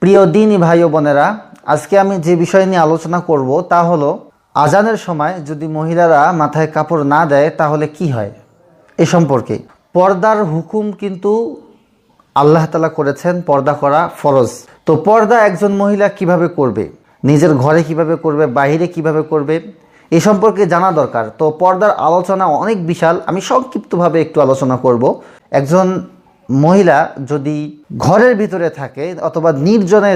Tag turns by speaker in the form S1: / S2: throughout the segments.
S1: প্রিয় দিনী ভাই ও বোনেরা, আজকে আমি যে বিষয় নিয়ে আলোচনা করব তা হলো আজানের সময় যদি মহিলারা মাথায় কাপড় না দেয় তাহলে কি হয়। এ সম্পর্কে পর্দার হুকুম কিন্তু আল্লাহ তাআলা করেছেন, পর্দা করা ফরজ। তো পর্দা একজন মহিলা কিভাবে করবে, নিজের ঘরে কিভাবে করবে, বাইরে কিভাবে করবে, এ সম্পর্কে জানা দরকার। তো পর্দার আলোচনা অনেক বিশাল, আমি সংক্ষিপ্তভাবে একটু আলোচনা করব। একজন মহিলা যদি ঘরের ভিতরে থাকে অথবা নির্জনে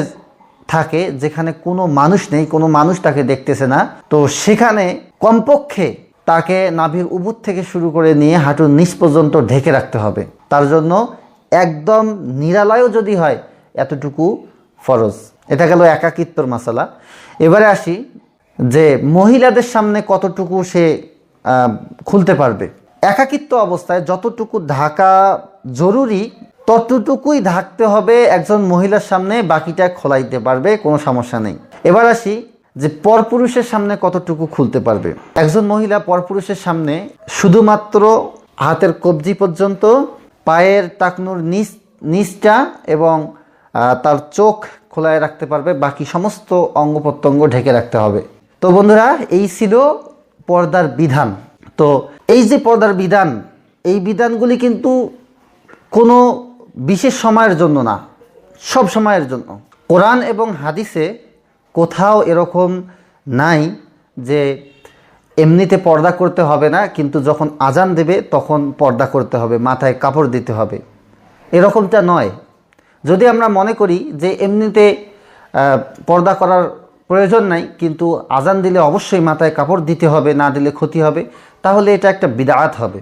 S1: থাকে, যেখানে কোনো মানুষ নেই, কোনো মানুষ তাকে দেখতেছে না, তো সেখানে কমপক্ষে তাকে নাভির উপর থেকে শুরু করে নিয়ে হাঁটুর নিচ পর্যন্ত ঢেকে রাখতে হবে। তার জন্য একদম নিরালয়ও যদি হয় এতটুকু ফরজ। এটা গেল একাকিত্বর মাসালা। এবারে আসি যে মহিলাদের সামনে কতটুকু সে খুলতে পারবে। একাকিত্ব অবস্থায় যতটুকু ঢাকা জরুরি ততটুকুই ঢাকতে হবে একজন মহিলার সামনে, বাকিটা খোলাইতে পারবে, কোনো সমস্যা নেই। এবার আসি যে পরপুরুষের সামনে কতটুকু খুলতে পারবে। একজন মহিলা পরপুরুষের সামনে শুধুমাত্র হাতের কবজি পর্যন্ত, পায়ের টাকনুর নিচটা এবং তার চোখ খোলায় রাখতে পারবে, বাকি সমস্ত অঙ্গ প্রত্যঙ্গ ঢেকে রাখতে হবে। তো বন্ধুরা, এই ছিল পর্দার বিধান। তো এই যে পর্দার বিধান, এই বিধানগুলি কিন্তু কোনো বিশেষ সময়ের জন্য না, সব সময়ের জন্য। কোরআন এবং হাদিসে কোথাও এরকম নাই যে এমনিতে পর্দা করতে হবে না, কিন্তু যখন আজান দেবে তখন পর্দা করতে হবে, মাথায় কাপড় দিতে হবে, এরকমটা নয়। যদি আমরা মনে করি যে এমনিতে পর্দা করার প্রয়োজন নাই, কিন্তু আজান দিলে অবশ্যই মাথায় কাপড় দিতে হবে, না দিলে ক্ষতি হবে, তাহলে এটা একটা বিদআত হবে।